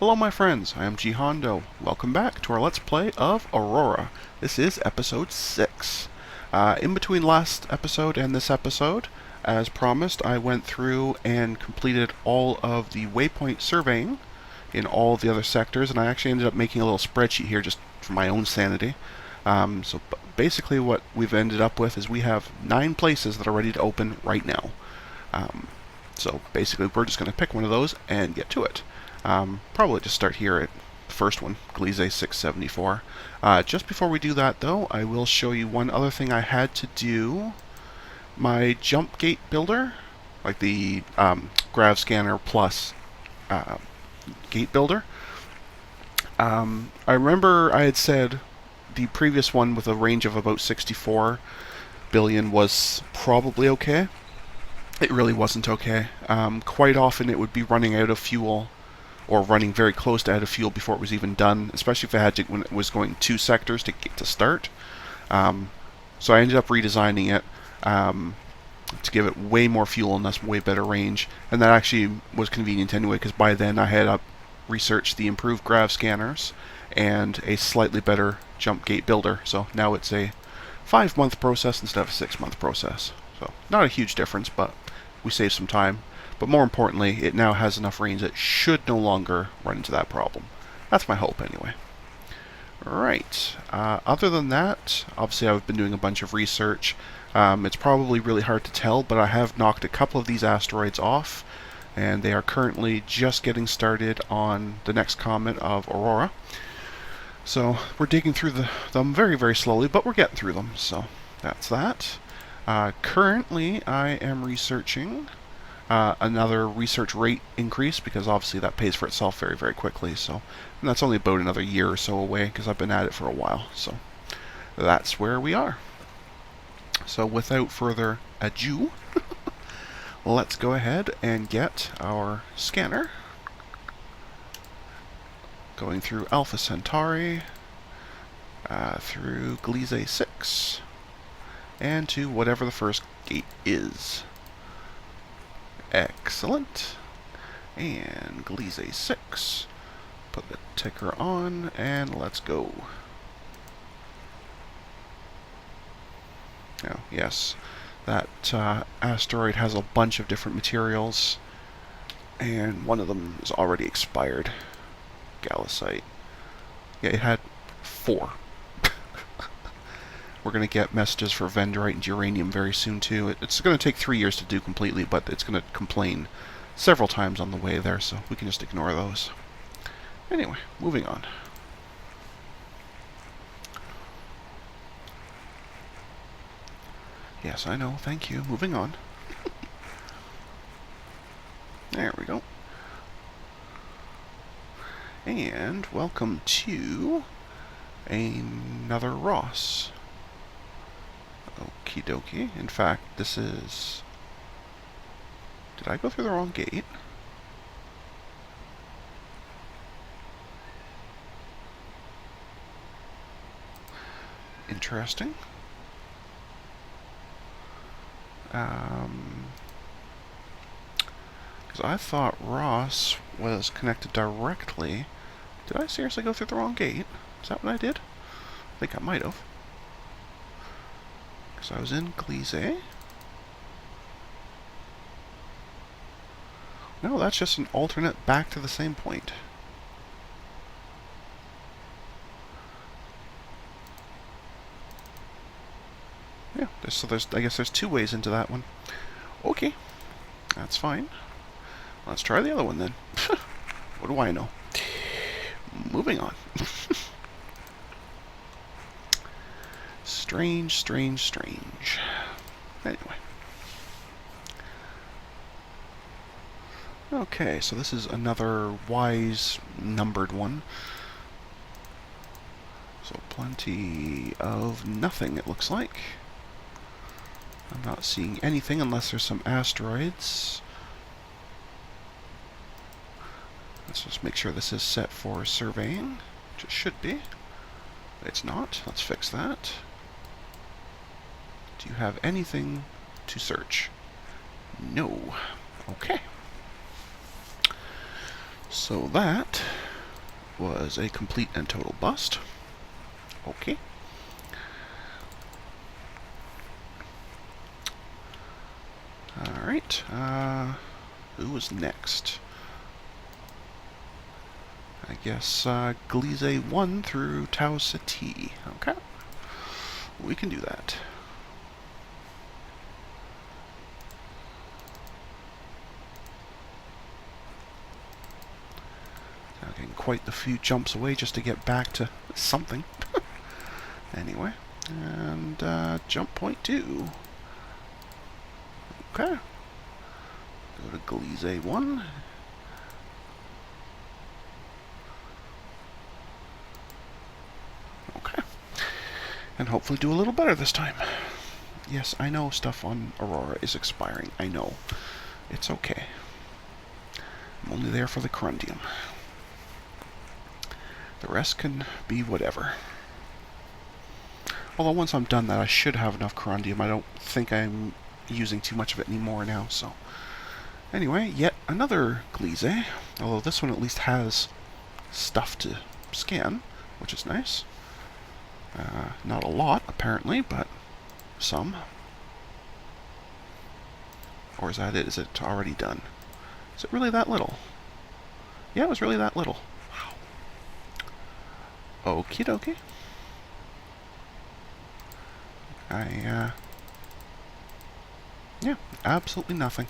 Hello my friends, I am G Hondo. Welcome back to our Let's Play of Aurora. This is episode 6. In between last episode and this episode, as promised, I went through and completed all of the waypoint surveying in all of the other sectors, and I actually ended up making a little spreadsheet here just for my own sanity. So basically what we've ended up with is we have 9 places that are ready to open right now. So basically we're just going to pick one of those and get to it. Probably just start here at the first one, Gliese 674. Just before we do that, though, I will show you one other thing I had to do. My jump gate builder, like the grav scanner plus gate builder. I remember I had said the previous one with a range of about 64 billion was probably okay. It really wasn't okay. Quite often it would be running out of fuel, or running very close to out of fuel before it was even done, especially if it had to, when it was going 2 sectors to get to start. So I ended up redesigning it to give it way more fuel and thus way better range, and that actually was convenient anyway, because by then I had researched the improved grav scanners and a slightly better jump gate builder, so now it's a 5-month process instead of a 6-month process. So not a huge difference, but we saved some time. But more importantly, it now has enough range that it should no longer run into that problem. That's my hope, anyway. Right. Other than that, obviously I've been doing a bunch of research. It's probably really hard to tell, but I have knocked a couple of these asteroids off, and they are currently just getting started on the next comet of Aurora. So we're digging through them very, very slowly, but we're getting through them, so that's that. Currently, I am researching another research rate increase, because obviously that pays for itself very, very quickly. So, and that's only about another year or so away, because I've been at it for a while. So that's where we are. So without further ado, let's go ahead and get our scanner going through Alpha Centauri, through Gliese 6, and to whatever the first gate is. Excellent. And Gliese 6. Put the ticker on, and let's go. Oh, yes. That asteroid has a bunch of different materials, and one of them is already expired. Galisite. Yeah, it had 4. We're going to get messages for Vendorite and Uranium very soon, too. It's going to take 3 years to do completely, but it's going to complain several times on the way there, so we can just ignore those. Anyway, moving on. Yes, I know, thank you. Moving on. There we go. And welcome to another Ross. Okie dokie. In fact, this is... Did I go through the wrong gate? Interesting. Because I thought Ross was connected directly. Did I seriously go through the wrong gate? Is that what I did? I think I might have. So I was in Gliese. No, that's just an alternate back to the same point. Yeah, I guess there's 2 ways into that one. Okay, that's fine. Let's try the other one then. What do I know? Moving on. Strange, strange, strange. Anyway. Okay, so this is another wise numbered one. So plenty of nothing, it looks like. I'm not seeing anything unless there's some asteroids. Let's just make sure this is set for surveying, which it should be. It's not. Let's fix that. Do you have anything to search? No. Okay. So that was a complete and total bust. Okay. Alright, who was next? I guess Gliese 1 through Tau Ceti. Okay. We can do that. Now getting quite the few jumps away just to get back to something. Anyway, and jump point 2. Okay. Go to Gliese 1. Okay. And hopefully do a little better this time. Yes, I know stuff on Aurora is expiring. I know. It's okay. I'm only there for the corundium. The rest can be whatever. Although once I'm done that, I should have enough corundium. I don't think I'm using too much of it anymore now, so... Anyway, yet another Gliese, although this one at least has stuff to scan, which is nice. Not a lot, apparently, but some. Or is that it? Is it already done? Is it really that little? Yeah, it was really that little. Wow. Okie dokie. Yeah, absolutely nothing.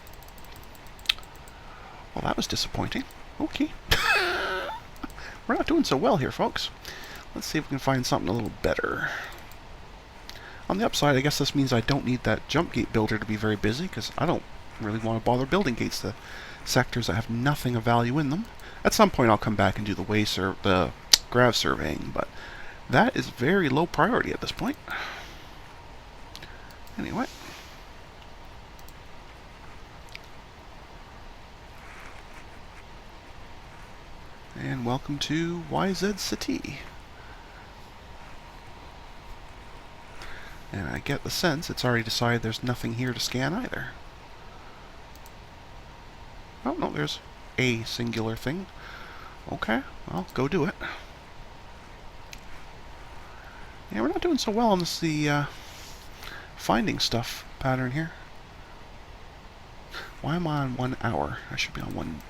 Well, that was disappointing. Okay. We're not doing so well here, folks. Let's see if we can find something a little better. On the upside, I guess this means I don't need that jump gate builder to be very busy, because I don't really want to bother building gates to sectors that have nothing of value in them. At some point I'll come back and do the grav surveying, but that is very low priority at this point. Anyway. And welcome to YZ City. And I get the sense it's already decided there's nothing here to scan either. Oh, no, there's a singular thing. Okay, well, go do it. Yeah, we're not doing so well on this, finding stuff pattern here. Why am I on 1 hour? I should be on 1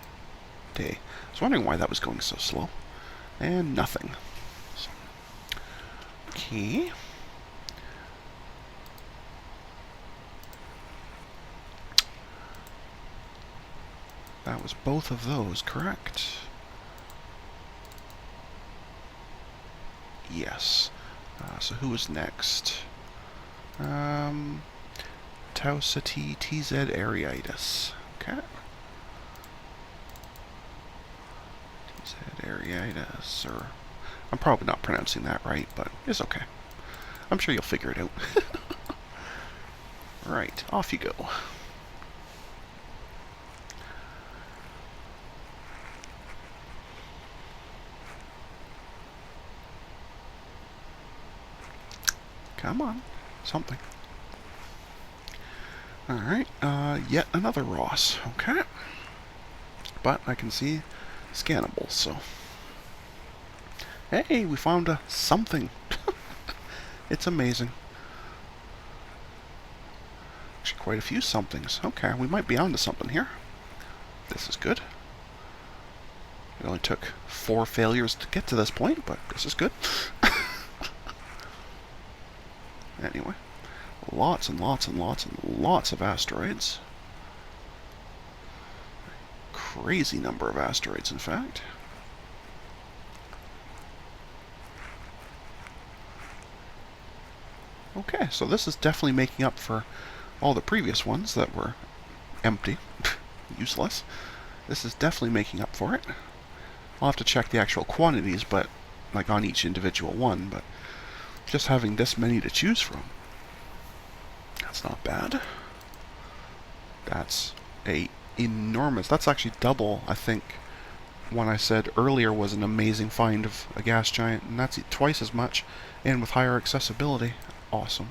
day. I was wondering why that was going so slow. And nothing. So, okay. That was both of those, correct? Yes. So who was next? Tau Ceti TZ Areitis. Okay. TZ Areitis, or... I'm probably not pronouncing that right, but it's okay. I'm sure you'll figure it out. Right, off you go. Come on, something. Alright, yet another Ross. Okay. But I can see scannables, so... Hey, we found a something. It's amazing. Actually, quite a few somethings. Okay, we might be onto something here. This is good. It only took 4 failures to get to this point, but this is good. Anyway, lots and lots and lots and lots of asteroids. Crazy number of asteroids, in fact. Okay, so this is definitely making up for all the previous ones that were empty, useless. This is definitely making up for it. I'll have to check the actual quantities, but like on each individual one, but just having this many to choose from, that's not bad. That's enormous. That's actually double, I think, one I said earlier was an amazing find of a gas giant, and that's twice as much, and with higher accessibility. Awesome.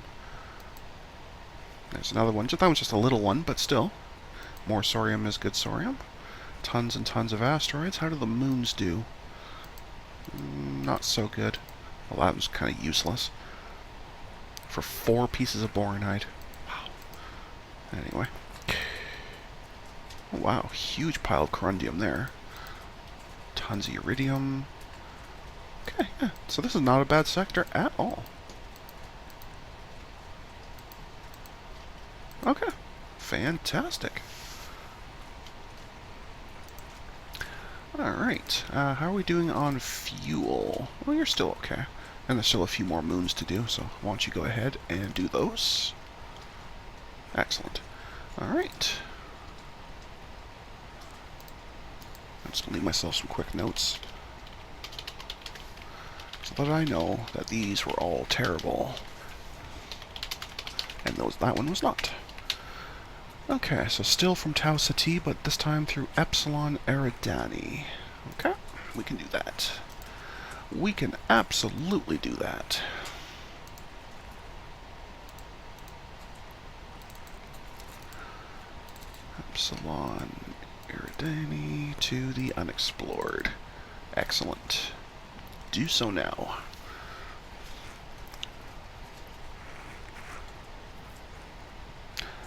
There's another one. That one's just a little one, but still. More sorium is good sorium. Tons and tons of asteroids. How do the moons do? Not so good. Well, that was kind of useless. For 4 pieces of boronite. Wow. Anyway. Oh, wow, huge pile of corundium there. Tons of iridium. Okay, yeah. So this is not a bad sector at all. Okay. Fantastic. Alright, how are we doing on fuel? Well, you're still okay. And there's still a few more moons to do, so why don't you go ahead and do those? Excellent. Alright. I'm just going to leave myself some quick notes, so that I know that these were all terrible. And that one was not. Okay, so still from Tau Ceti, but this time through Epsilon Eridani. Okay, we can do that. We can absolutely do that. Epsilon Eridani to the unexplored. Excellent. Do so now.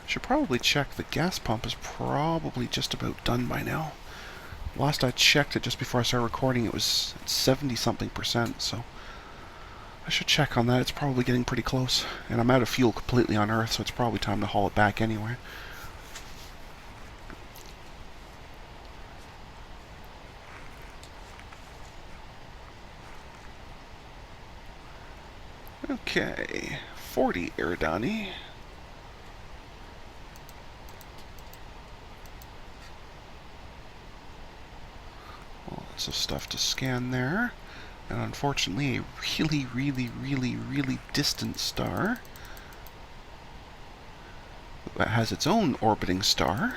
Should probably check the gas pump is probably just about done by now. Last I checked it just before I started recording, it was 70-something%, so I should check on that. It's probably getting pretty close. And I'm out of fuel completely on Earth, so it's probably time to haul it back anyway. Okay, 40 Eridani. Lots of stuff to scan there. And unfortunately, a really distant star that has its own orbiting star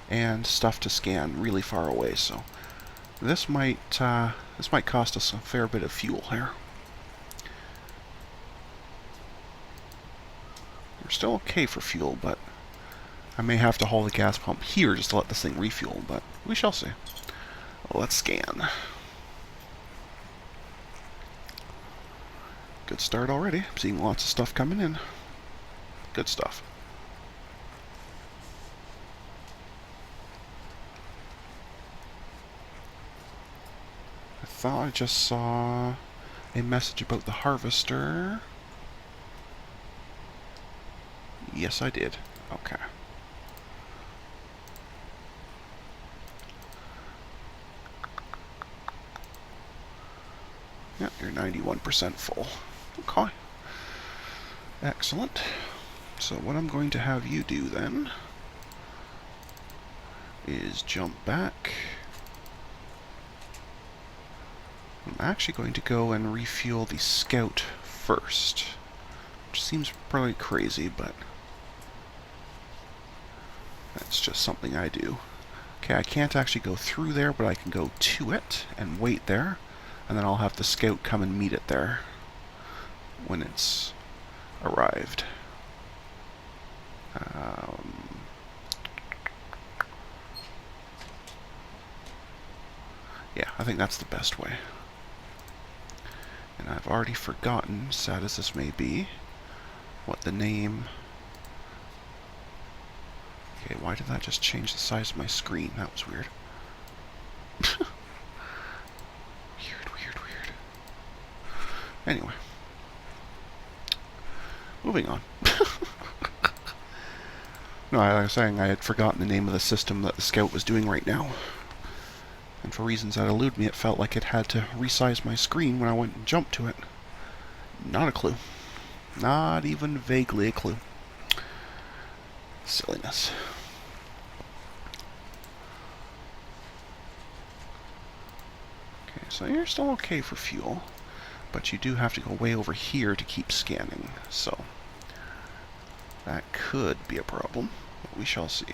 and stuff to scan really far away. So this might cost us a fair bit of fuel here. We're still okay for fuel, but I may have to haul the gas pump here just to let this thing refuel, but we shall see. Let's scan. Good start already. I'm seeing lots of stuff coming in. Good stuff. I thought I just saw a message about the harvester. Yes, I did. Okay. Yep, you're 91% full. Okay. Excellent. So what I'm going to have you do then is jump back. I'm actually going to go and refuel the Scout first, which seems probably crazy, but that's just something I do. Okay, I can't actually go through there, but I can go to it and wait there, and then I'll have the Scout come and meet it there when it's arrived. Yeah, I think that's the best way. And I've already forgotten, sad as this may be, what the name... Okay, why did that just change the size of my screen? That was weird. Weird. Anyway. Moving on. No, I was saying I had forgotten the name of the system that the Scout was doing right now. And for reasons that elude me, it felt like it had to resize my screen when I went and jumped to it. Not a clue. Not even vaguely a clue. Silliness. Okay, so you're still okay for fuel, but you do have to go way over here to keep scanning, so that could be a problem, but we shall see.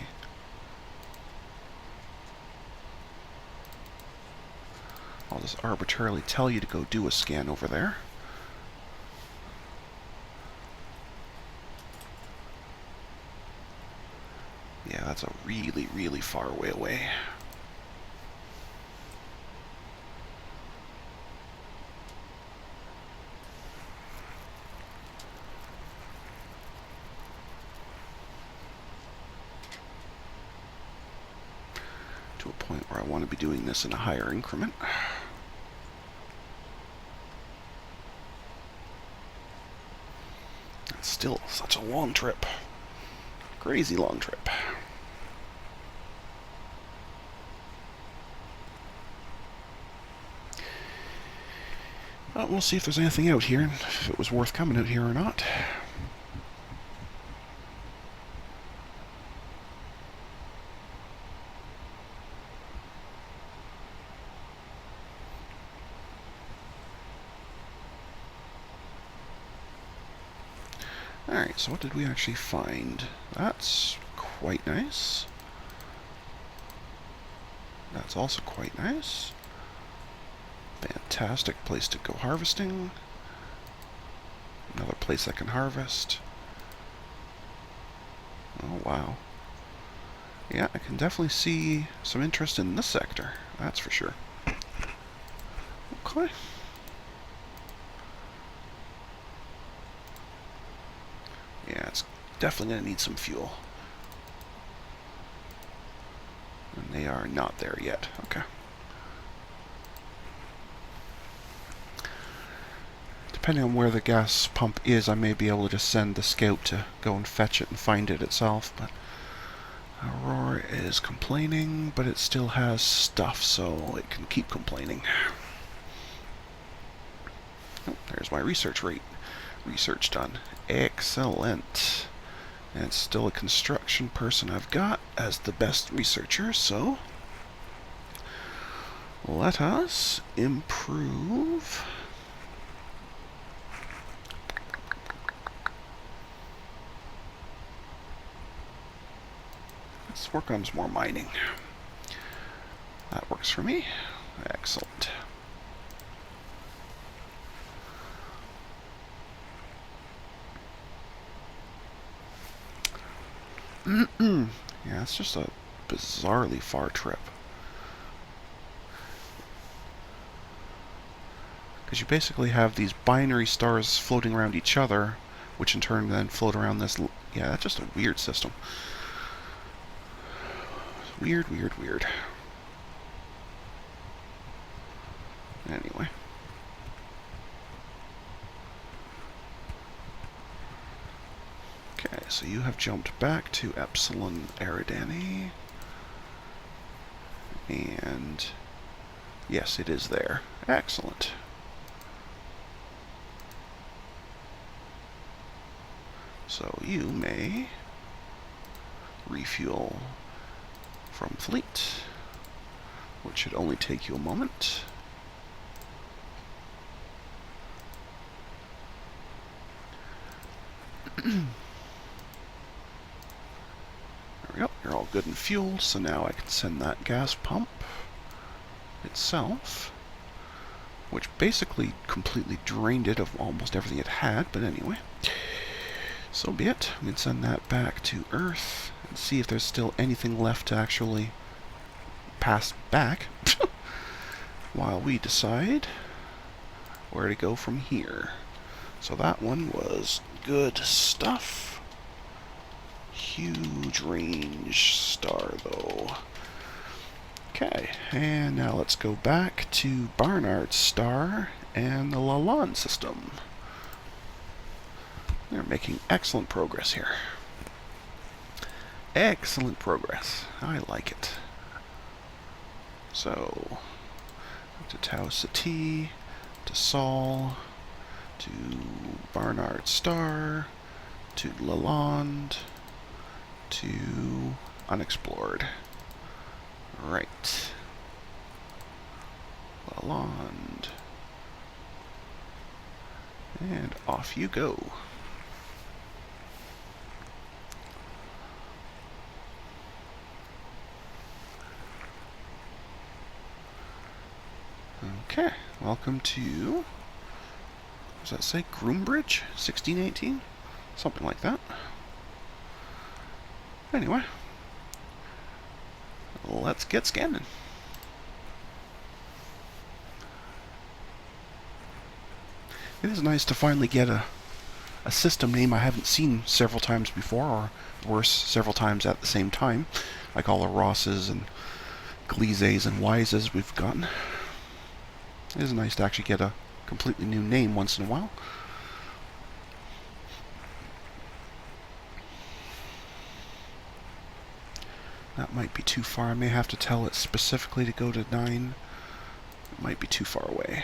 I'll just arbitrarily tell you to go do a scan over there. Yeah, that's a really far way away. I want to be doing this in a higher increment. It's still such a long trip. Crazy long trip. But we'll see if there's anything out here, and if it was worth coming out here or not. Alright, so what did we actually find? That's quite nice. That's also quite nice. Fantastic place to go harvesting. Another place I can harvest. Oh, wow. Yeah, I can definitely see some interest in this sector. That's for sure. Okay. Yeah, it's definitely going to need some fuel. And they are not there yet. Okay. Depending on where the gas pump is, I may be able to just send the scout to go and fetch it and find it itself, but Aurora is complaining, but it still has stuff, so it can keep complaining. Oh, there's my research rate. Research done. Excellent. And it's still a construction person I've got as the best researcher, so let us improve. Let's work on some more mining. That works for me. Excellent. Yeah, it's just a bizarrely far trip. Because you basically have these binary stars floating around each other, which in turn then float around this... Yeah, that's just a weird system. Weird, weird, weird. Anyway. Okay, so you have jumped back to Epsilon Eridani. And yes, it is there. Excellent. So you may refuel from fleet, which should only take you a moment. There we go. You're all good and fueled, so now I can send that gas pump itself, which basically completely drained it of almost everything it had, but anyway. So be it. We can send that back to Earth and see if there's still anything left to actually pass back while we decide where to go from here. So that one was good stuff. Huge range star, though. Okay, and now let's go back to Barnard's star and the Lalande system. We're making excellent progress here. Excellent progress. I like it. So, to Tau Ceti, to Sol, to Barnard Star, to Lalande, to Unexplored. Right. Lalande. And off you go. Okay, welcome to, what does that say, Groombridge? 1618? Something like that. Anyway, let's get scanning. It is nice to finally get a system name I haven't seen several times before, or worse, several times at the same time, like all the Rosses and Glises and Wises we've gotten. It is nice to actually get a completely new name once in a while. That might be too far. I may have to tell it specifically to go to 9. It might be too far away.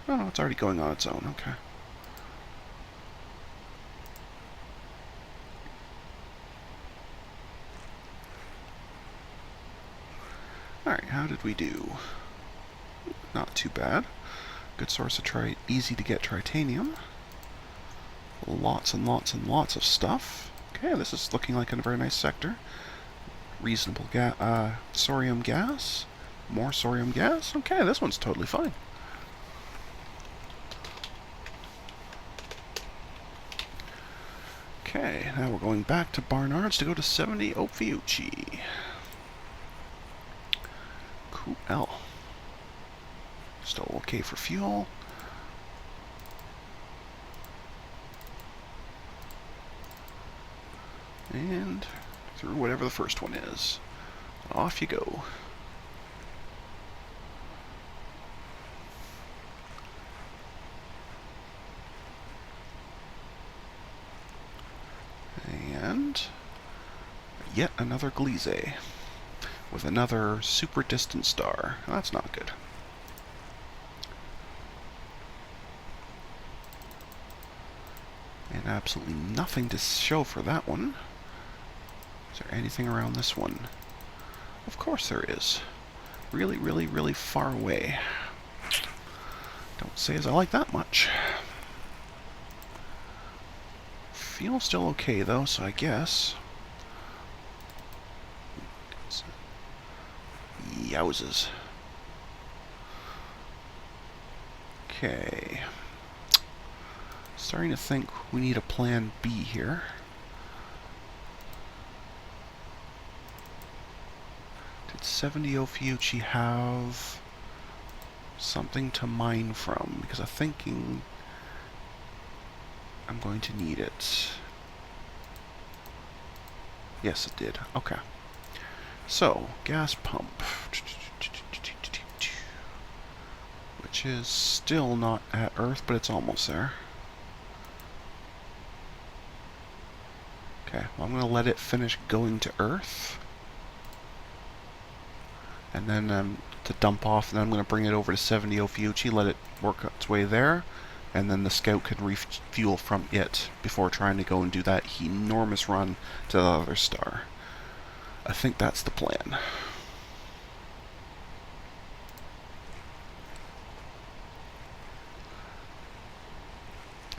Oh, it's already going on its own. Okay. Alright, how did we do? Not too bad. Good source of easy to get titanium. Lots and lots and lots of stuff. Okay, this is looking like a very nice sector. Reasonable sorium gas. More sorium gas. Okay, this one's totally fine. Okay, now we're going back to Barnard's to go to 70 Ophiuchi. Cool. Still okay for fuel. And through whatever the first one is. Off you go. And yet another Gliese with another super distant star. That's not good. And absolutely nothing to show for that one. Is there anything around this one? Of course there is. Really, really, really far away. Don't say as I like that much. Fuel's still okay though, so I guess. Yowzes. Okay. Starting to think we need a plan B here. Did 70 Ophiuchi have something to mine from? Because I'm thinking I'm going to need it. Yes, it did. Okay. So, gas pump. Which is still not at Earth, but it's almost there. Okay, well, I'm going to let it finish going to Earth. And then to dump off, and then I'm going to bring it over to 70 Ophiuchi, let it work its way there. And then the scout can refuel from it before trying to go and do that enormous run to the other star. I think that's the plan.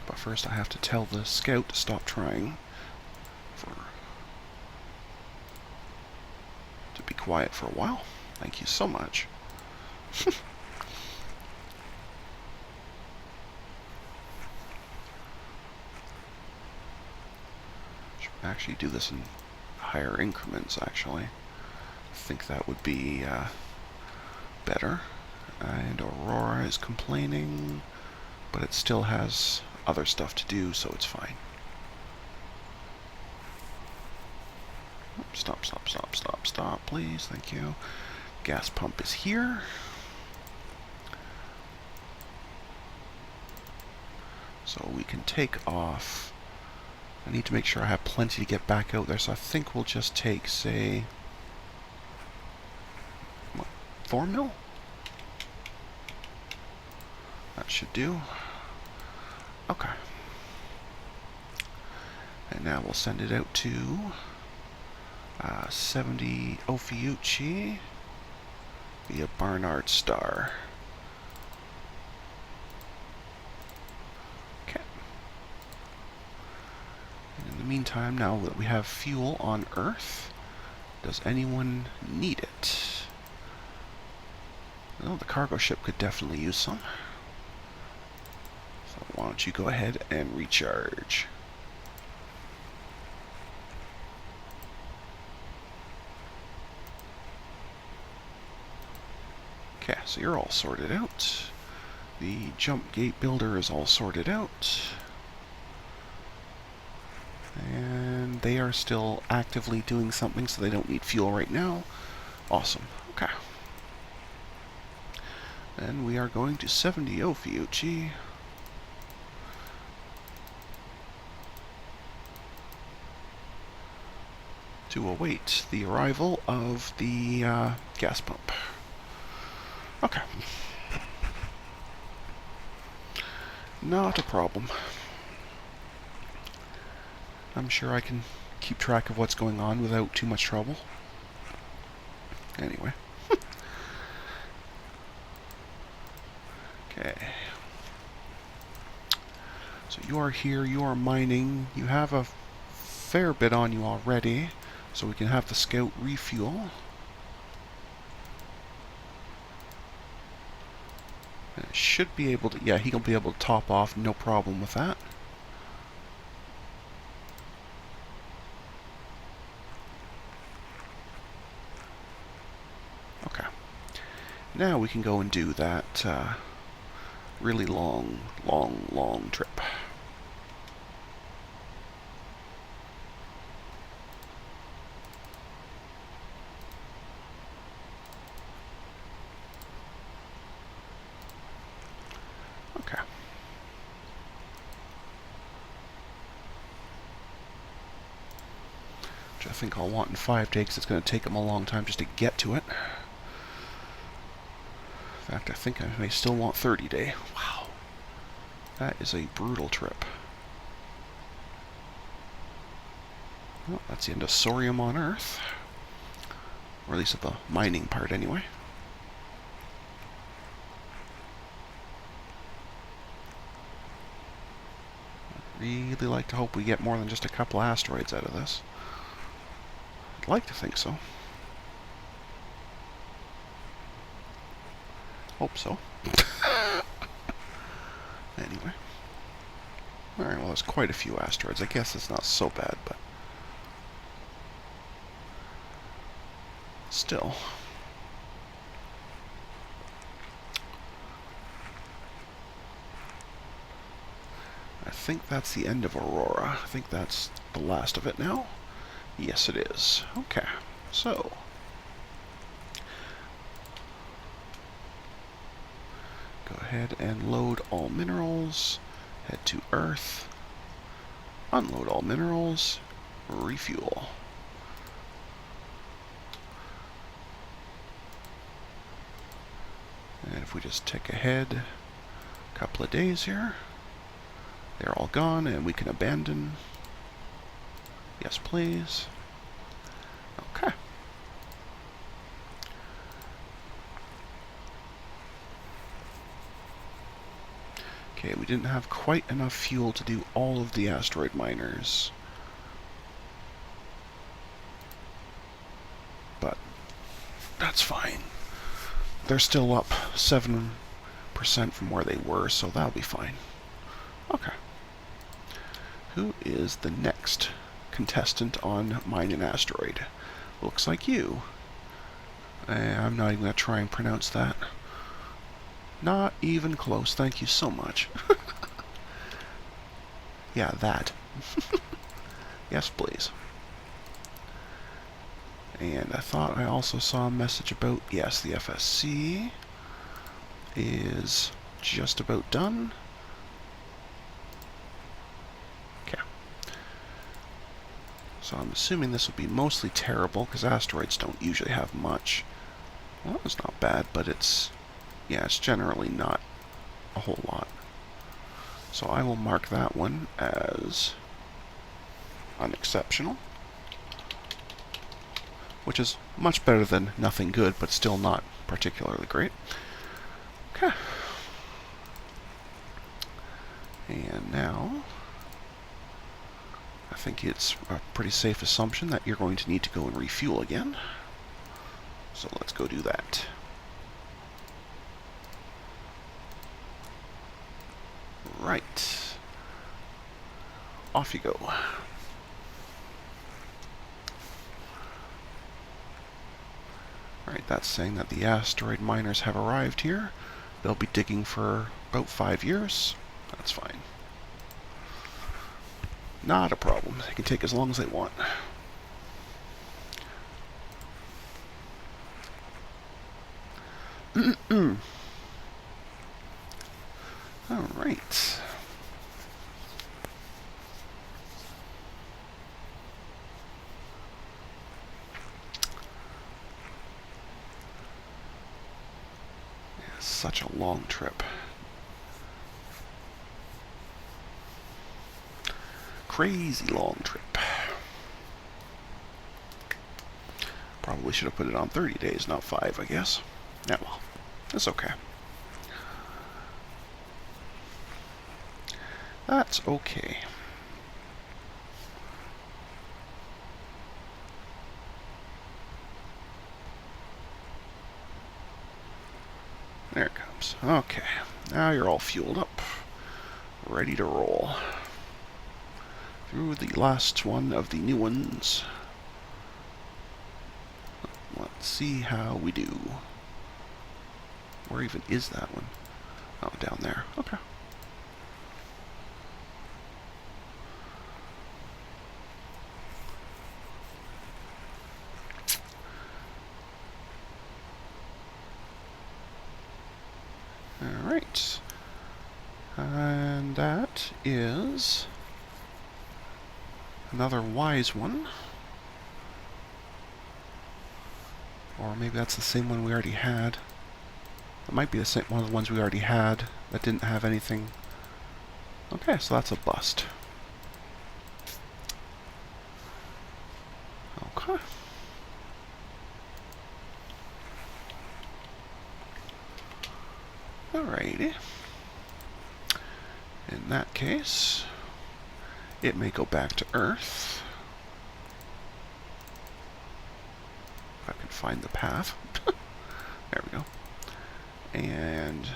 But first I have to tell the scout to stop trying to be quiet for a while. Thank you so much. Actually do this in higher increments, actually. I think that would be better. And Aurora is complaining, but it still has other stuff to do, so it's fine. Stop, stop, stop, stop, stop, please. Thank you. Gas pump is here. So we can take off. I need to make sure I have plenty to get back out there, so I think we'll just take, say, what, 4 mil? That should do. Okay. And now we'll send it out to 70 Ophiuchi via Barnard Star. In the meantime, now that we have fuel on Earth, does anyone need it? Well, the cargo ship could definitely use some. So why don't you go ahead and recharge? Okay, so you're all sorted out. The jump gate builder is all sorted out. And and they are still actively doing something, so they don't need fuel right now. Awesome. Okay. And we are going to 70 Ophiuchi. To await the arrival of the gas pump. Okay. Not a problem. I'm sure I can keep track of what's going on without too much trouble. Anyway. Okay. So you are here, you are mining. You have a fair bit on you already, so we can have the scout refuel. And it should be able to, yeah, he'll be able to top off, no problem with that. Okay. Now we can go and do that really long trip. Okay. Which I think I'll want in 5 days. It's going to take them a long time just to get to it. In fact, I think I may still want 30 day. Wow. That is a brutal trip. Well, that's the end of Sorium on Earth. Or at least of the mining part, anyway. I'd really like to hope we get more than just a couple asteroids out of this. I'd like to think so. Hope so. Anyway. Alright, well, there's quite a few asteroids. I guess it's not so bad, but still. I think that's the end of Aurora. I think that's the last of it now. Yes, it is. Okay, so go ahead and load all minerals, head to Earth, unload all minerals, refuel. And if we just tick ahead a couple of days here, they're all gone and we can abandon. Yes, please. Okay. Okay, we didn't have quite enough fuel to do all of the asteroid miners. But that's fine. They're still up 7% from where they were, so that'll be fine. Okay. Who is the next contestant on Mine an Asteroid? Looks like you. I'm not even going to try and pronounce that. Not even close. Thank you so much. Yeah, that. Yes, please. And I thought I also saw a message about, yes, the FSC is just about done. Okay. So I'm assuming this will be mostly terrible, because asteroids don't usually have much. Well, it's not bad, but it's, yeah, it's generally not a whole lot. So I will mark that one as unexceptional, which is much better than nothing good, but still not particularly great. Okay. And now, I think it's a pretty safe assumption that you're going to need to go and refuel again. So let's go do that. Right. Off you go. Alright, that's saying that the asteroid miners have arrived here. They'll be digging for about 5 years. That's fine. Not a problem. They can take as long as they want. Alright. Such a long trip. Crazy long trip. Probably should have put it on 30 days, not 5, I guess. Yeah, well, that's okay. That's okay. There it comes. Okay, now you're all fueled up, ready to roll through the last one of the new ones. Let's see how we do. Where even is that one? Oh, down there. Okay. Alright. And that is another wise one. Or maybe that's the same one we already had. It might be the same one of the ones we already had that didn't have anything. Okay, so that's a bust. Okay. Alrighty. In that case, it may go back to Earth. If I can find the path. There we go. And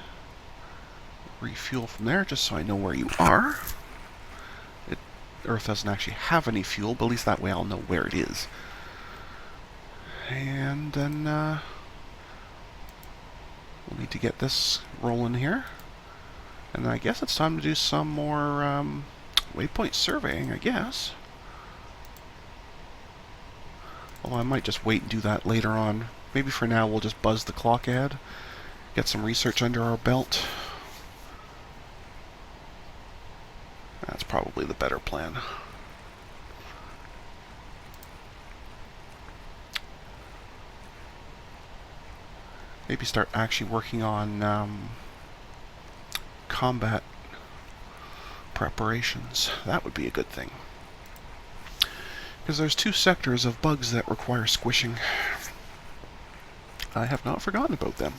refuel from there, just so I know where you are. Earth doesn't actually have any fuel, but at least that way I'll know where it is. And then we'll need to get this rolling here. And I guess it's time to do some more waypoint surveying, I guess. Although I might just wait and do that later on. Maybe for now we'll just buzz the clock ahead, get some research under our belt. That's probably the better plan. Maybe start actually working on combat preparations. That would be a good thing. Because there's 2 sectors of bugs that require squishing. I have not forgotten about them.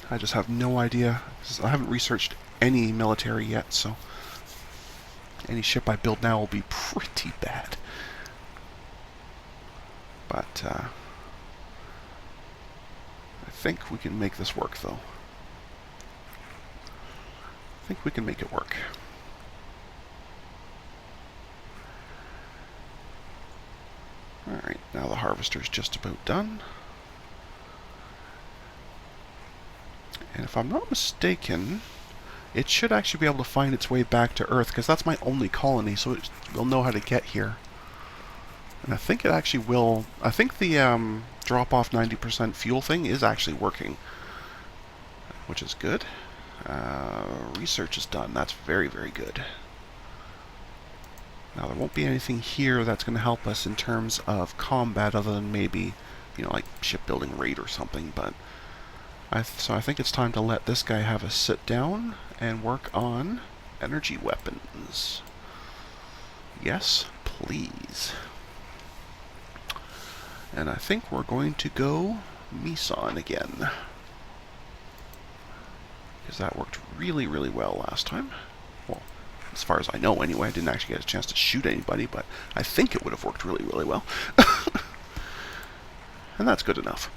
I just have no idea. I haven't researched any military yet, so any ship I build now will be pretty bad. But I think we can make this work, though. I think we can make it work. Alright, now the harvester's just about done. And if I'm not mistaken, it should actually be able to find its way back to Earth, because that's my only colony, so it will know how to get here. And I think it actually will. I think the drop off 90% fuel thing is actually working, which is good. Research is done. That's very, very good. Now, there won't be anything here that's going to help us in terms of combat other than maybe, you know, like shipbuilding raid or something, but so I think it's time to let this guy have a sit down and work on energy weapons. Yes, please. And I think we're going to go Meson again, because that worked really, really well last time. Well, as far as I know anyway. I didn't actually get a chance to shoot anybody, but I think it would have worked really, really well. And that's good enough.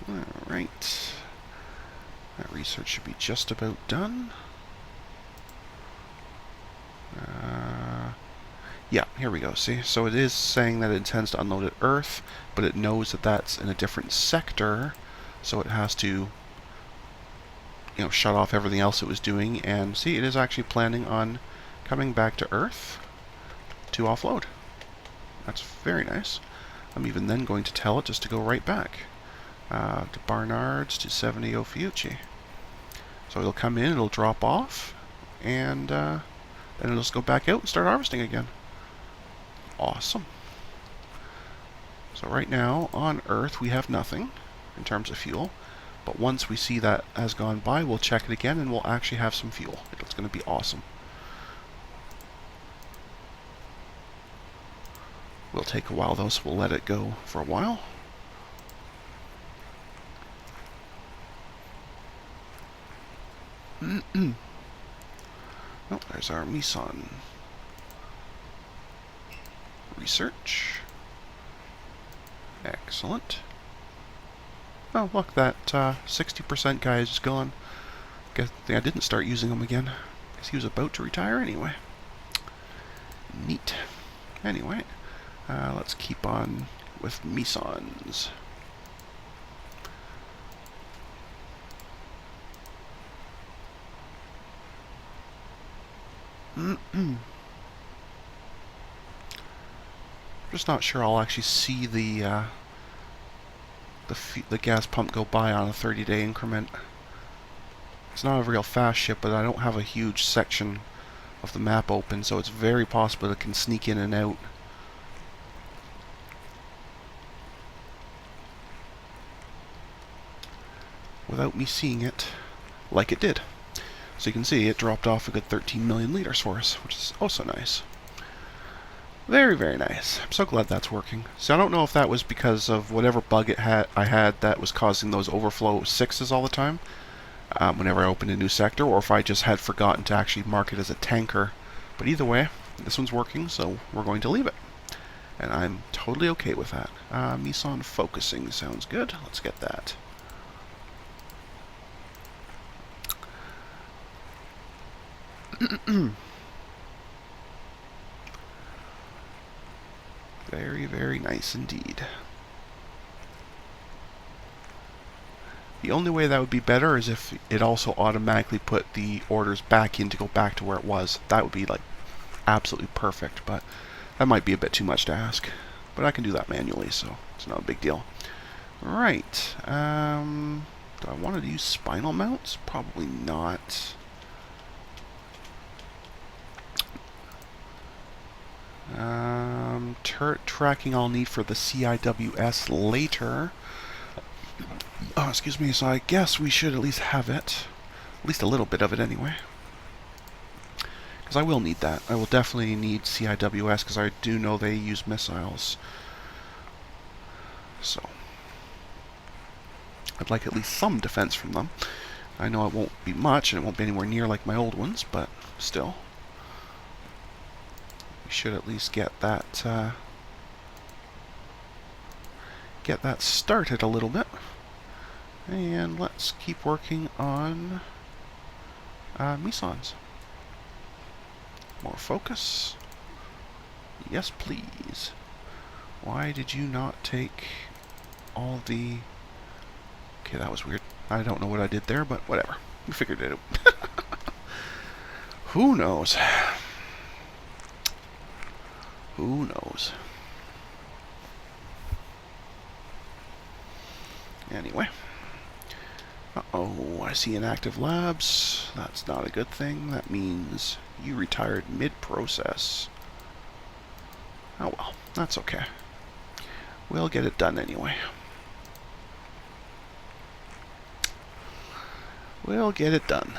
Alright. That research should be just about done. Yeah, here we go. See? So it is saying that it intends to unload at Earth, but it knows that that's in a different sector. so it has to, shut off everything else it was doing. And see, it is actually planning on coming back to Earth to offload. That's very nice. I'm even then going to tell it just to go right back to Barnard's to 70 Ophiuchi. So it'll come in, it'll drop off, and then it'll just go back out and start harvesting again. Awesome. So right now on Earth we have nothing in terms of fuel, but once we see that has gone by, we'll check it again and we'll actually have some fuel. It's going to be awesome. Will take a while though, so we'll let it go for a while. Oh, there's our Meson. Research. Excellent. Oh, look, that 60% guy is gone. Guess I didn't start using him again, because he was about to retire anyway. Neat. Anyway, let's keep on with Mesons. Just not sure I'll actually see the gas pump go by on a 30-day increment. It's not a real fast ship, but I don't have a huge section of the map open, so it's very possible it can sneak in and out. Without me seeing it, like it did. So you can see it dropped off a good 13 million liters for us, which is also nice. Very, very nice. I'm so glad that's working. So I don't know if that was because of whatever bug I had that was causing those overflow 6s all the time whenever I opened a new sector, or if I just had forgotten to actually mark it as a tanker. But either way, this one's working, so we're going to leave it. And I'm totally okay with that. Meson focusing sounds good. Let's get that. Very, very nice indeed. The only way that would be better is if it also automatically put the orders back in to go back to where it was. That would be like absolutely perfect, but that might be a bit too much to ask. But I can do that manually, so it's not a big deal. Right. Do I want to use spinal mounts? Probably not. Turret tracking I'll need for the CIWS later. Oh, excuse me, so I guess we should at least have it. At least a little bit of it anyway. Because I will need that. I will definitely need CIWS because I do know they use missiles. So I'd like at least some defense from them. I know it won't be much and it won't be anywhere near like my old ones, but still. We should at least get that started a little bit. And let's keep working on Mesons. More focus. Yes, please. Why did you not take all the... Okay, that was weird. I don't know what I did there, but whatever. We figured it out. Who knows? Who knows? Anyway. Uh-oh, I see inactive labs. That's not a good thing. That means you retired mid-process. Oh well, that's okay. We'll get it done anyway. We'll get it done.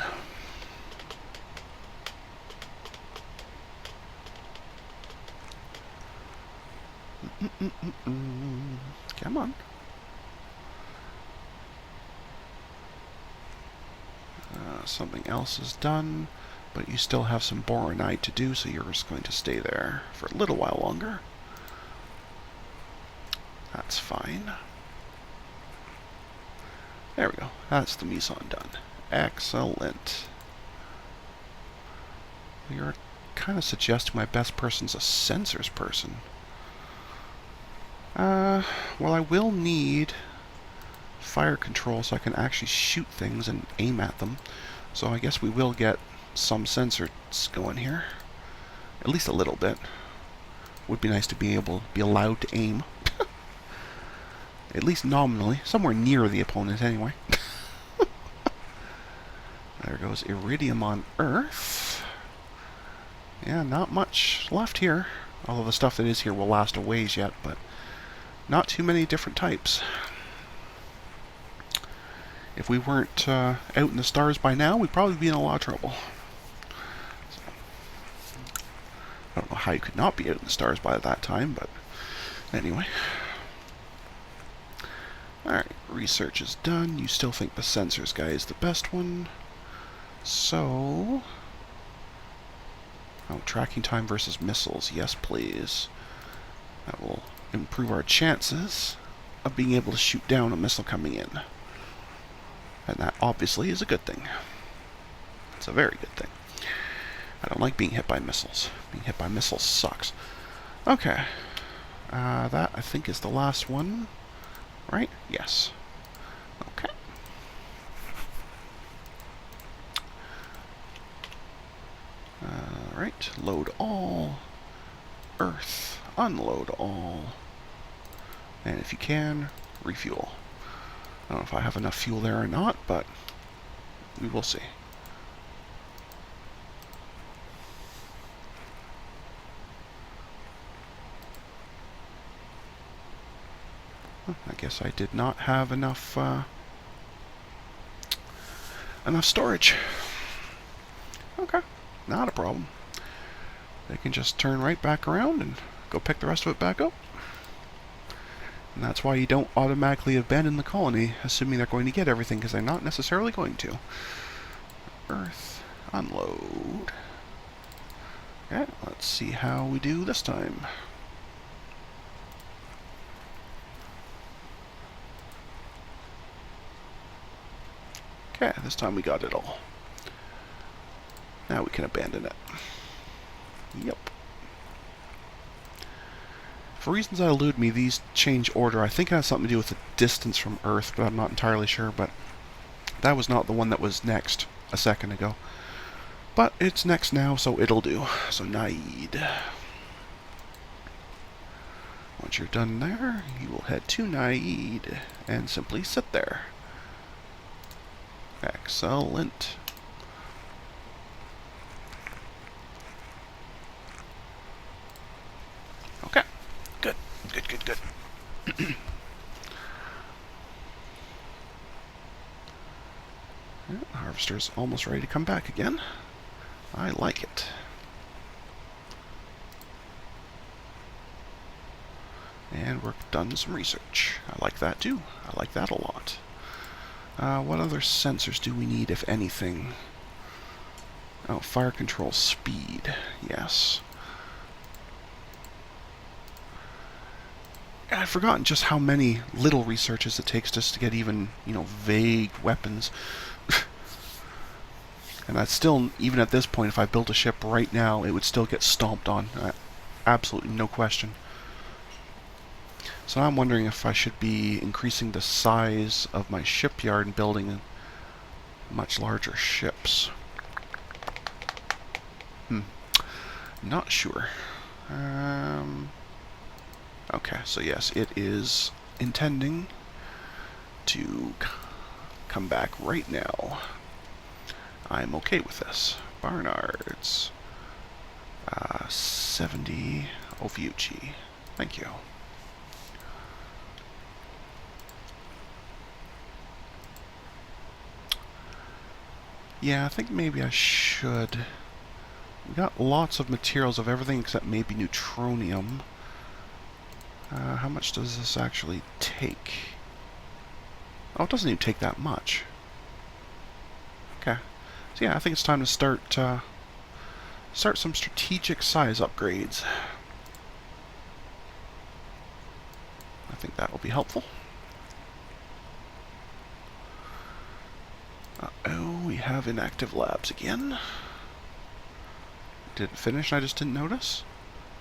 Come on. Something else is done, but you still have some boronite to do, so you're just going to stay there for a little while longer. That's fine. There we go. That's the Meson done. Excellent. You're kind of suggesting my best person's a sensors person. Well, I will need fire control so I can actually shoot things and aim at them. So I guess we will get some sensors going here. At least a little bit. Would be nice to be allowed to aim. At least nominally. Somewhere near the opponent anyway. There goes iridium on Earth. Yeah, not much left here. Although the stuff that is here will last a ways yet, but not too many different types. If we weren't out in the stars by now, we'd probably be in a lot of trouble. So, I don't know how you could not be out in the stars by that time, but anyway. Alright, research is done. You still think the sensors guy is the best one. So... oh, tracking time versus missiles. Yes, please. That will improve our chances of being able to shoot down a missile coming in. And that obviously is a good thing. It's a very good thing. I don't like being hit by missiles. Being hit by missiles sucks. Okay. That, I think, is the last one. Right? Yes. Okay. Alright. Load all. Earth. Unload all. And if you can, refuel. I don't know if I have enough fuel there or not, but we will see. I guess I did not have enough enough storage. Okay, not a problem. They can just turn right back around and go pick the rest of it back up. And that's why you don't automatically abandon the colony, assuming they're going to get everything, because they're not necessarily going to. Earth, unload. Okay, let's see how we do this time. Okay, this time we got it all. Now we can abandon it. Yep. For reasons that elude me, these change order. I think it has something to do with the distance from Earth, but I'm not entirely sure. But that was not the one that was next a second ago. But it's next now, so it'll do. So Naid. Once you're done there, you will head to Naid and simply sit there. Excellent. Okay. Good. Good, good, good. Yeah, harvester's almost ready to come back again. I like it. And we're done some research. I like that too. I like that a lot. What other sensors do we need, if anything? Oh, fire control speed. Yes. I've forgotten just how many little researches it takes just to get even, vague weapons. And that's still, even at this point, if I built a ship right now, it would still get stomped on. Absolutely no question. So I'm wondering if I should be increasing the size of my shipyard and building much larger ships. Not sure. Okay, so yes, it is intending to come back right now. I'm okay with this. Barnards. 70 Oviuchi. Thank you. Yeah, I think maybe I should. We got lots of materials of everything except maybe neutronium. How much does this actually take? Oh, it doesn't even take that much. Okay. So yeah, I think it's time to start some strategic size upgrades. I think that will be helpful. Uh-oh, we have inactive labs again. Did it finish and I just didn't notice?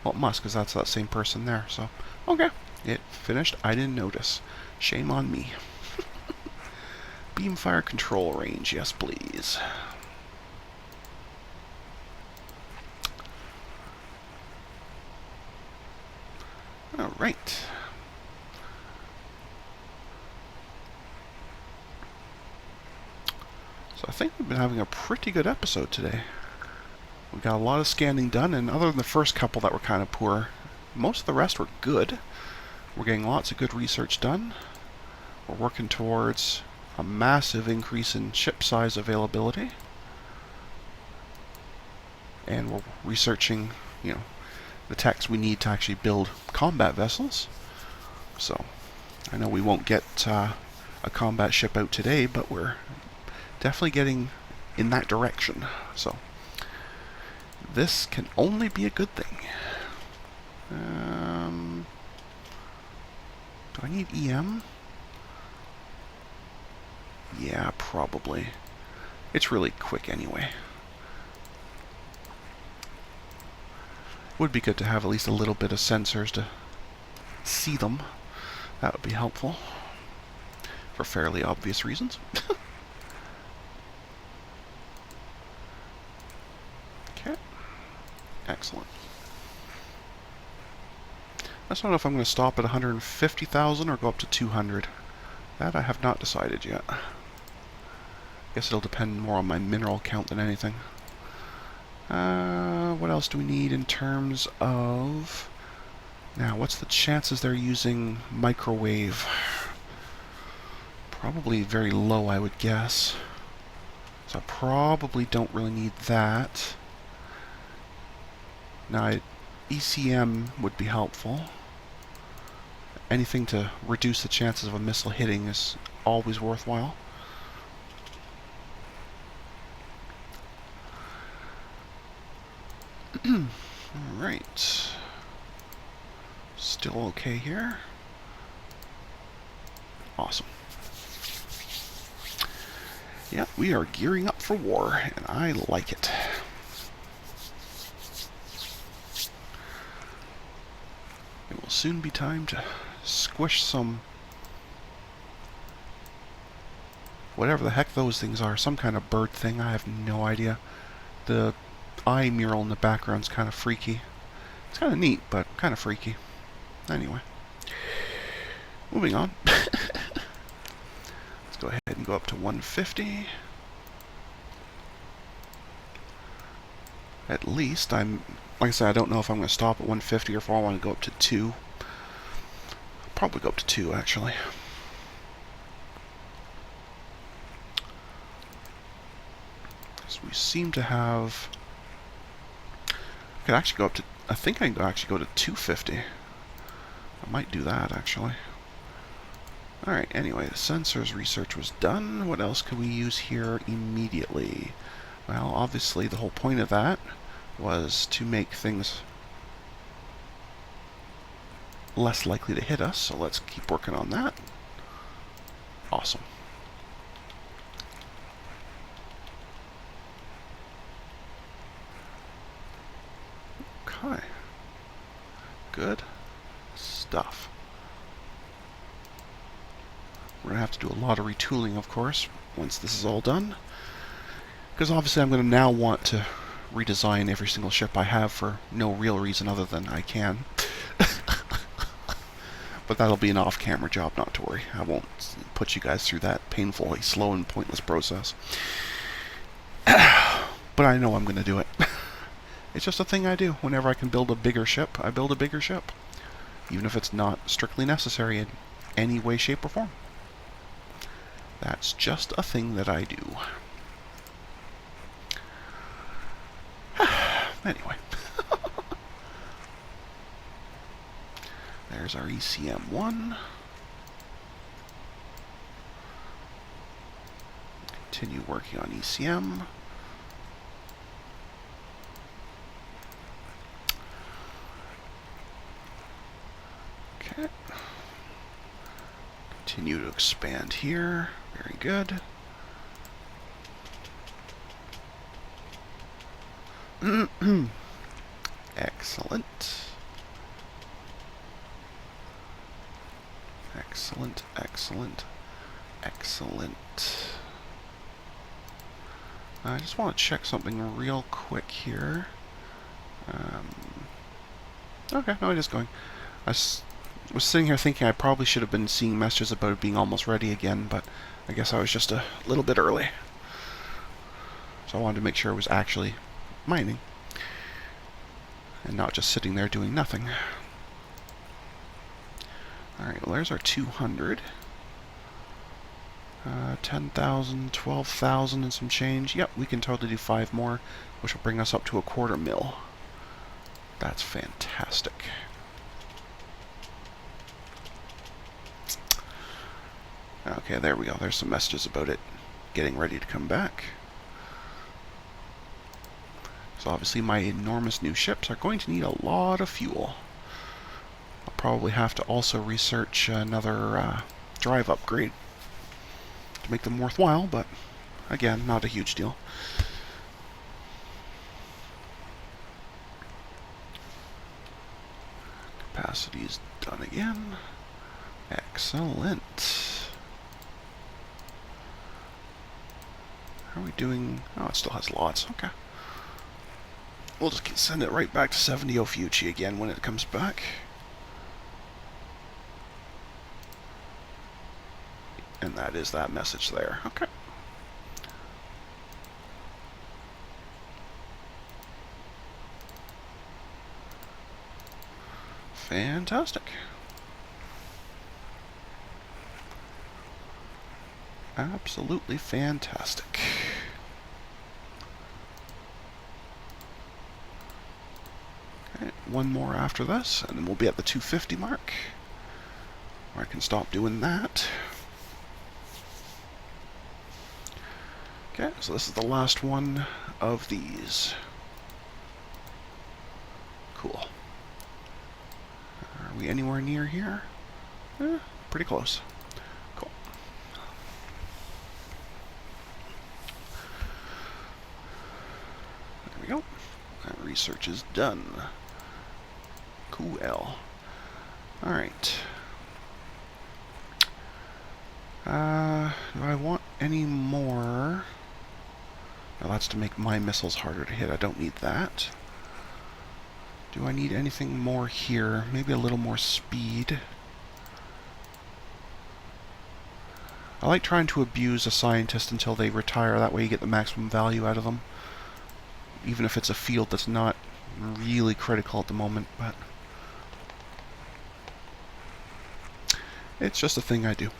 Well, it must, because that's that same person there, so... Okay, it finished, I didn't notice. Shame on me. Beam fire control range, yes please. Alright. So I think we've been having a pretty good episode today. We got a lot of scanning done, and other than the first couple that were kind of poor, most of the rest were good. We're getting lots of good research done. We're working towards a massive increase in ship size availability. And we're researching, the techs we need to actually build combat vessels. So, I know we won't get a combat ship out today, but we're definitely getting in that direction. So, this can only be a good thing. Do I need EM? Yeah, probably. It's really quick anyway. Would be good to have at least a little bit of sensors to see them. That would be helpful. For fairly obvious reasons. Okay. Excellent. I just don't know if I'm going to stop at 150,000 or go up to 200. That I have not decided yet. Guess it'll depend more on my mineral count than anything. What else do we need in terms of... Now, what's the chances they're using microwave? Probably very low, I would guess. So I probably don't really need that. Now, ECM would be helpful. Anything to reduce the chances of a missile hitting is always worthwhile. Alright. Still okay here. Awesome. Yeah, we are gearing up for war, and I like it. It will soon be time to squish some... whatever the heck those things are. Some kind of bird thing. I have no idea. The eye mural in the background's kind of freaky. It's kind of neat, but kind of freaky. Anyway. Moving on. Let's go ahead and go up to 150. At least like I said, I don't know if I'm going to stop at 150 or if I want to go up to 2. Probably go up to 2, actually. So we seem to have... I could actually go up to... I think I can actually go to 250. I might do that, actually. Alright, anyway, the sensors research was done. What else could we use here immediately? Well, obviously the whole point of that was to make things less likely to hit us, so let's keep working on that. Awesome. Okay. Good stuff. We're going to have to do a lot of retooling, of course, once this is all done. Because obviously I'm going to now want to redesign every single ship I have for no real reason other than I can. But that'll be an off-camera job, not to worry. I won't put you guys through that painfully slow and pointless process. But I know I'm going to do it. It's just a thing I do. Whenever I can build a bigger ship, I build a bigger ship. Even if it's not strictly necessary in any way, shape, or form. That's just a thing that I do. Anyway. There's our ECM1. Continue working on ECM. Okay. Continue to expand here. Very good. Excellent. Excellent, excellent, excellent. I just want to check something real quick here. Okay, no, it is going. Was sitting here thinking I probably should have been seeing messages about it being almost ready again, but I guess I was just a little bit early. So I wanted to make sure it was actually mining, and not just sitting there doing nothing. Alright, well there's our 200. 10,000, 12,000 and some change. Yep, we can totally do 5 more, which will bring us up to a 1/4 mil. That's fantastic. Okay, there we go. There's some messages about it getting ready to come back. So obviously my enormous new ships are going to need a lot of fuel. I'll probably have to also research another drive upgrade to make them worthwhile, but again, not a huge deal. Capacity is done again. Excellent. How are we doing? Oh, it still has lots. Okay. We'll just send it right back to 70 Ophiuchi again when it comes back. And that is that message there. Okay. Fantastic. Absolutely fantastic. Okay, one more after this, and then we'll be at the 250 mark, where I can stop doing that. Okay, so this is the last one of these. Cool. Are we anywhere near here? Pretty close. Cool. There we go. That research is done. Cool. Alright. Do I want any more? No, that's to make my missiles harder to hit. I don't need that. Do I need anything more here? Maybe a little more speed. I like trying to abuse a scientist until they retire. That way you get the maximum value out of them. Even if it's a field that's not really critical at the moment, but it's just a thing I do.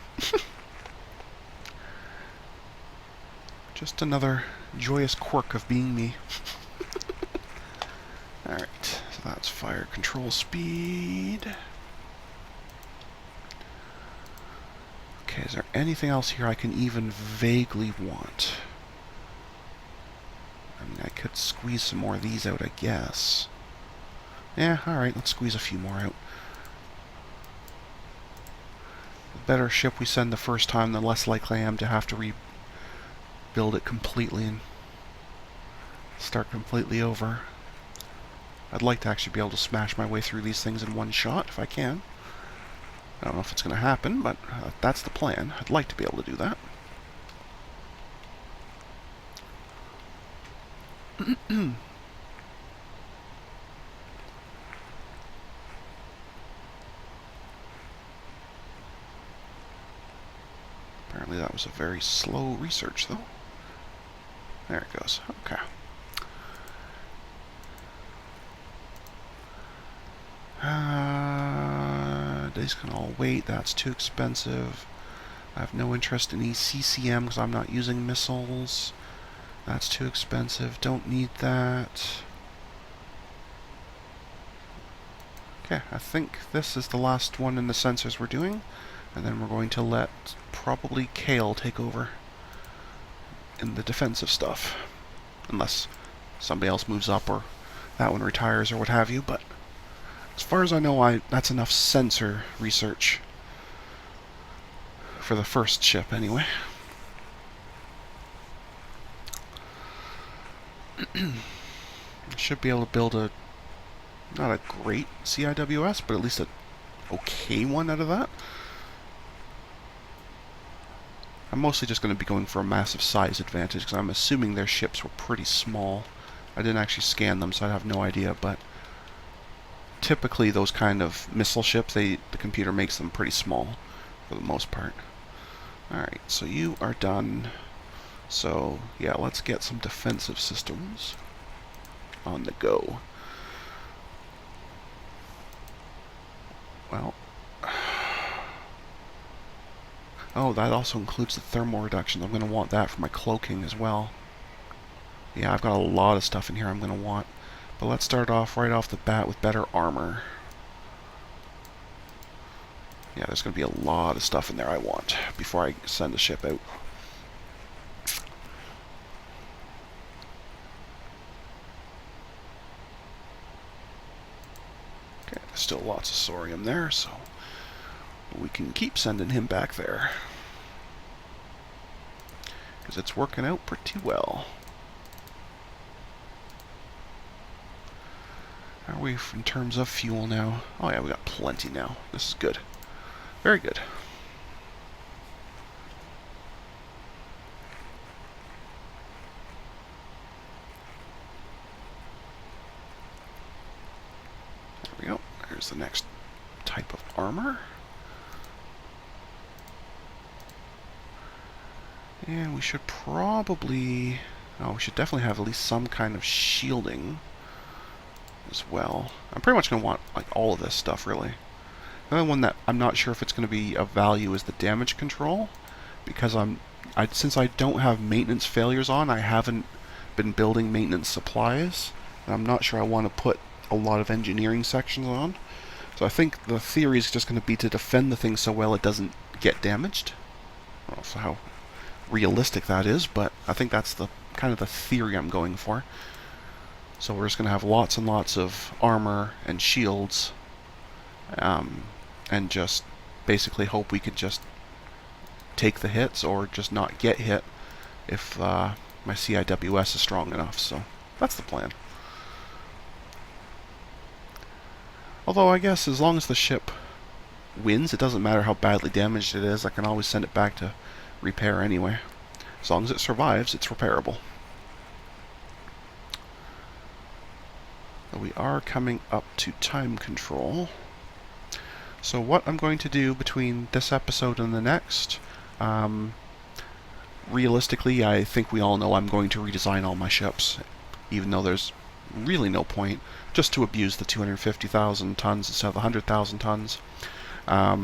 Just another joyous quirk of being me. Alright, so that's fire control speed. Okay, is there anything else here I can even vaguely want? I mean, I could squeeze some more of these out, I guess. Yeah, alright, let's squeeze a few more out. The better ship we send the first time, the less likely I am to have to rebuild it completely and start completely over. I'd like to actually be able to smash my way through these things in one shot, if I can. I don't know if it's going to happen, but that's the plan. I'd like to be able to do that. Apparently that was a very slow research, though. There it goes. Okay. These can all wait. That's too expensive. I have no interest in ECCM because I'm not using missiles. That's too expensive. Don't need that. Okay, I think this is the last one in the sensors we're doing. And then we're going to let probably Kale take over in the defensive stuff. Unless somebody else moves up or that one retires or what have you, but as far as I know, that's enough sensor research for the first ship, anyway. I should be able to build not a great CIWS, but at least an okay one out of that. I'm mostly just going to be going for a massive size advantage, because I'm assuming their ships were pretty small. I didn't actually scan them, so I have no idea, but typically those kind of missile ships, the computer makes them pretty small for the most part. Alright, so you are done. So, yeah, let's get some defensive systems on the go. Well, oh, that also includes the thermal reduction. I'm going to want that for my cloaking as well. Yeah, I've got a lot of stuff in here I'm going to want. But let's start off right off the bat with better armor. Yeah, there's going to be a lot of stuff in there I want before I send the ship out. Okay, there's still lots of sorium there, so we can keep sending him back there, because it's working out pretty well. How are we in terms of fuel now? Oh yeah, we got plenty now. This is good. Very good. There we go. There's the next type of armor. And we should probably... oh, we should definitely have at least some kind of shielding as well. I'm pretty much going to want like all of this stuff, really. The only one that I'm not sure if it's going to be of value is the damage control, because since I don't have maintenance failures on, I haven't been building maintenance supplies, and I'm not sure I want to put a lot of engineering sections on. So I think the theory is just going to be to defend the thing so well it doesn't get damaged. I don't know how realistic that is, but I think that's the kind of the theory I'm going for. So we're just going to have lots and lots of armor and shields, and just basically hope we could just take the hits or just not get hit if my CIWS is strong enough. So that's the plan. Although I guess as long as the ship wins, it doesn't matter how badly damaged it is. I can always send it back to repair anyway. As long as it survives, it's repairable. We are coming up to time control. So what I'm going to do between this episode and the next, realistically, I think we all know I'm going to redesign all my ships, even though there's really no point, just to abuse the 250,000 tons instead of the 100,000 tons. I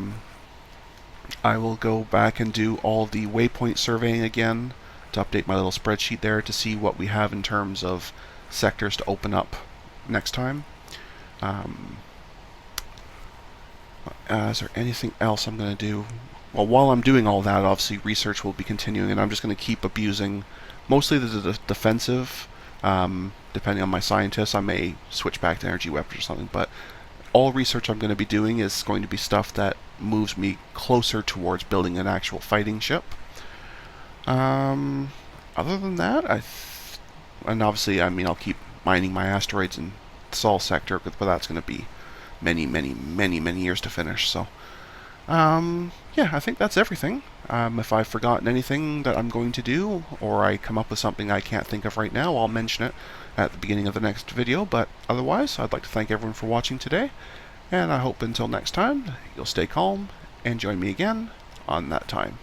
will go back and do all the waypoint surveying again to update my little spreadsheet there to see what we have in terms of sectors to open up next time. Is there anything else I'm going to do? Well, while I'm doing all that, obviously research will be continuing, and I'm just going to keep abusing mostly the defensive. Depending on my scientists, I may switch back to energy weapons or something, but all research I'm going to be doing is going to be stuff that moves me closer towards building an actual fighting ship. Other than that, and obviously, I mean, I'll keep mining my asteroids in the Sol sector, but that's going to be many years to finish. So, yeah, I think that's everything. If I've forgotten anything that I'm going to do, or I come up with something I can't think of right now, I'll mention it at the beginning of the next video. But otherwise, I'd like to thank everyone for watching today, and I hope until next time, you'll stay calm and join me again on that time.